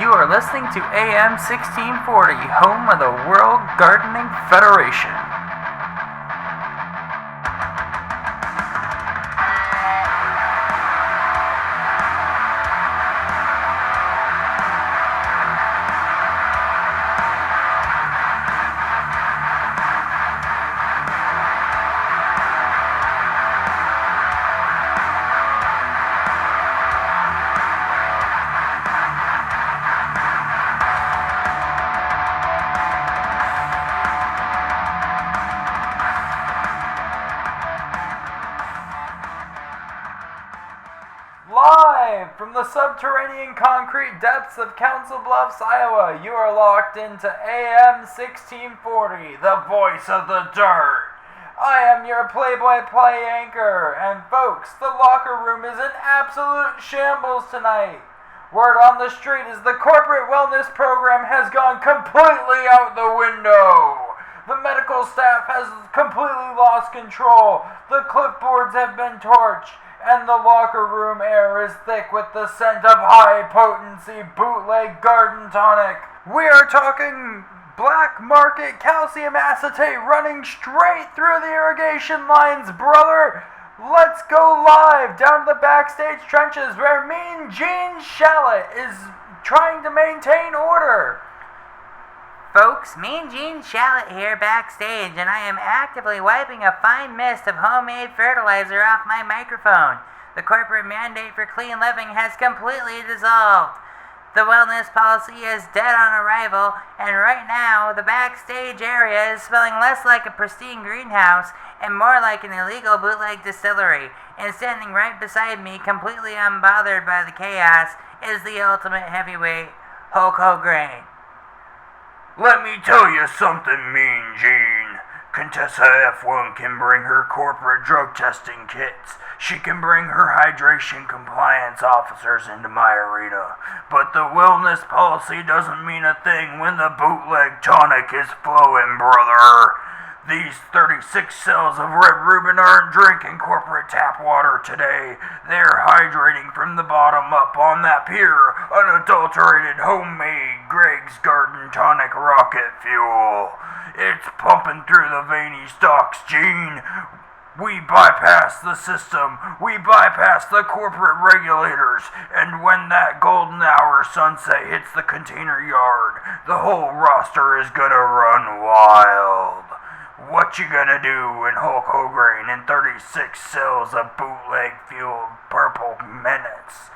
You are listening to AM 1640, home of the World Gardening Federation. Live from the subterranean concrete depths of Council Bluffs, Iowa, you are locked into AM 1640, the voice of the dirt. I am your play-by-play anchor, and folks, the locker room is in absolute shambles tonight. Word on the street is the corporate wellness program has gone completely out the window. The medical staff has completely lost control. The clipboards have been torched. And the locker room air is thick with the scent of high-potency bootleg garden tonic. We are talking black market calcium acetate running straight through the irrigation lines, brother. Let's go live down to the backstage trenches where mean Gene Shallot is trying to maintain order. Folks, mean Gene Shallot here backstage, and I am actively wiping a fine mist of homemade fertilizer off my microphone. The corporate mandate for clean living has completely dissolved. The wellness policy is dead on arrival, and right now, the backstage area is smelling less like a pristine greenhouse and more like an illegal bootleg distillery. And standing right beside me, completely unbothered by the chaos, is the ultimate heavyweight, Hulk Hogan. Let me tell you something, Mean Gene. Contessa F1 can bring her corporate drug testing kits. She can bring her hydration compliance officers into my arena. But the wellness policy doesn't mean a thing when the bootleg tonic is flowing, brother. These 36 cells of red Reuben aren't drinking corporate tap water today. They're hydrating from the bottom up on that pure, unadulterated, homemade Greg's Garden Tonic rocket fuel. It's pumping through the veiny stalks, Gene. We bypass the system. We bypass the corporate regulators. And when that golden hour sunset hits the container yard, the whole roster is gonna run wild. What you gonna do when Hulk Hogan and 36 cells of bootleg-fueled purple minutes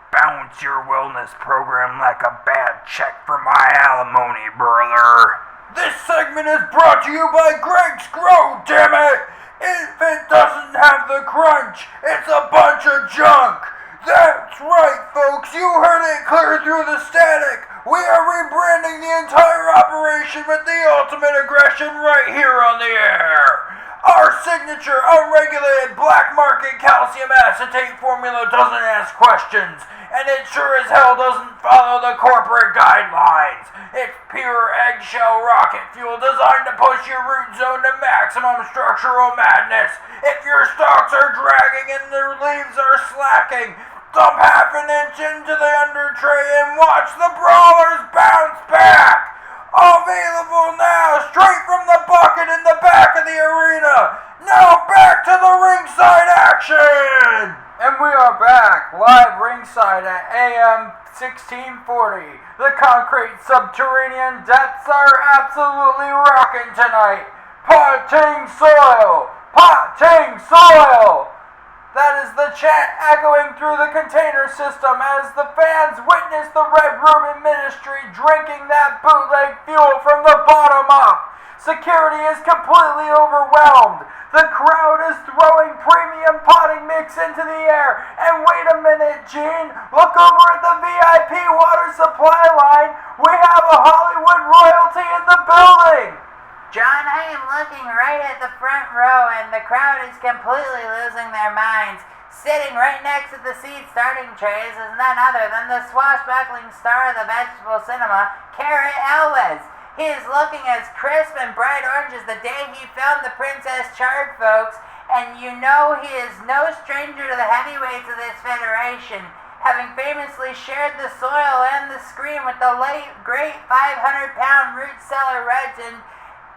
bounce your wellness program like a bad check for my alimony, brother? This segment is brought to you by Greg's Grow, damn it! If it doesn't have the crunch, it's a bunch of junk! That's right, folks, you heard it clear through the static! We are rebranding the entire operation with the ultimate aggression right here on the air! Our signature unregulated black market calcium acetate formula doesn't ask questions, and it sure as hell doesn't follow the corporate guidelines. It's pure eggshell rocket fuel designed to push your root zone to maximum structural madness. If your stalks are dragging and the leaves are slacking, dump half an inch into the under tray and watch the brawlers bounce back. Available now, straight from the bucket in the back of the arena. Now back to the ringside action. And we are back, live ringside at AM 1640. The concrete subterranean depths are absolutely rocking tonight. Potting soil! Potting soil! That is the chant echoing through the container system as the fans witness the Red Reuben ministry drinking that bootleg fuel from the bottom up. Security is completely overwhelmed. The crowd is throwing premium potting mix into the air. And wait a minute, Gene. Look over at the VIP water supply line. We have a Hollywood royalty in the building. John, I am looking right at the front row, and the crowd is completely losing their minds. Sitting right next to the seat starting trays is none other than the swashbuckling star of the vegetable cinema, Carrot Elwes. He is looking as crisp and bright orange as the day he filmed The Princess Chart, folks, and you know he is no stranger to the heavyweights of this federation, having famously shared the soil and the screen green with the late, great 500-pound root cellar reds and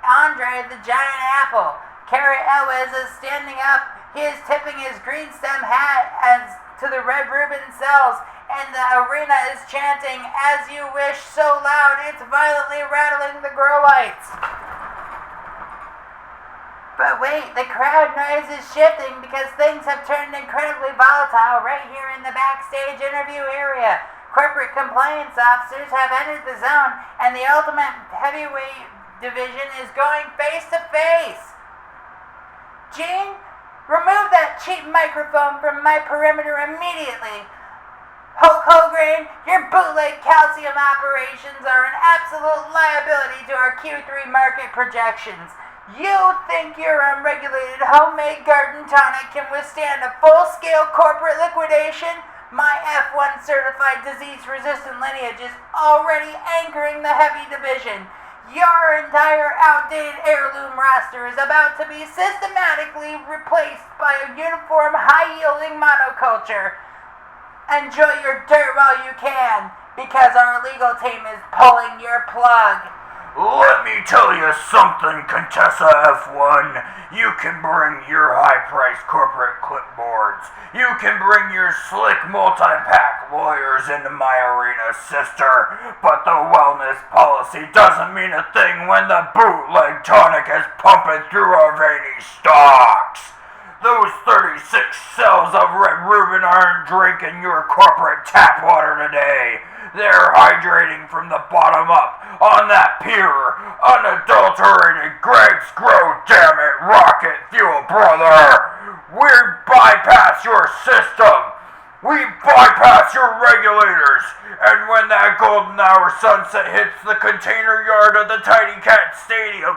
Andre the Giant Apple. Carrot Elwes is standing up. He is tipping his green stem hat as to the red ribbon cells, and the arena is chanting, "As you wish," so loud it's violently rattling the grow lights. But wait, the crowd noise is shifting because things have turned incredibly volatile right here in the backstage interview area. Corporate compliance officers have entered the zone, and the Ultimate Heavyweight division is going face to face. Gene, remove that cheap microphone from my perimeter immediately. Hulk Hogan, your bootleg calcium operations are an absolute liability to our Q3 market projections. You think your unregulated homemade garden tonic can withstand a full-scale corporate liquidation? My F1 certified disease-resistant lineage is already anchoring the heavy division. Your entire outdated Heirloom roster is about to be systematically replaced by a uniform, high-yielding monoculture. Enjoy your dirt while you can, because our legal team is pulling your plug. Let me tell you something, Contessa F1. You can bring your high-priced corporate clipboards. You can bring your slick multi-pack lawyers into my arena, sister. But the wellness policy doesn't mean a thing when the bootleg tonic is pumping through our veiny stocks. Those 36 cells of red Reuben aren't drinking your corporate tap water today. They're hydrating from the bottom up on that pure, unadulterated Greg's Grow Dammit rocket fuel, brother. We bypass your system. We bypass your regulators. And when that golden hour sunset hits the container yard of the Tiny Cat Stadium,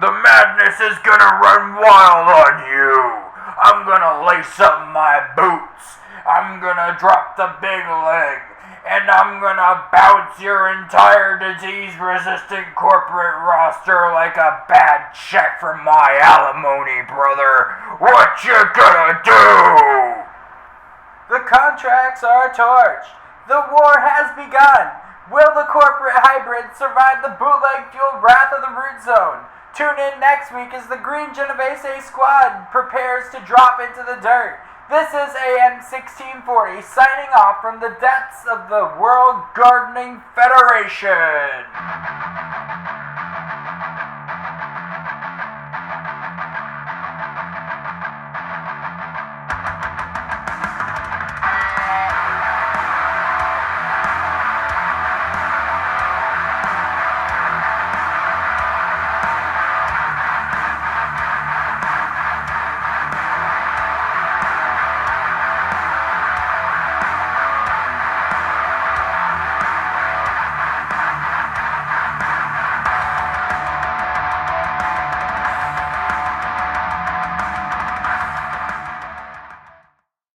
the madness is gonna run wild on you. I'm gonna lace up my boots. I'm gonna drop the big leg. And I'm gonna bounce your entire disease-resistant corporate roster like a bad check from my alimony, brother. What you gonna do? The contracts are torched. The war has begun. Will the corporate hybrid survive the bootleg-fueled wrath of the root zone? Tune in next week as the Green Genetically squad prepares to drop into the dirt. This is AM 1640 signing off from the depths of the World Gardening Federation.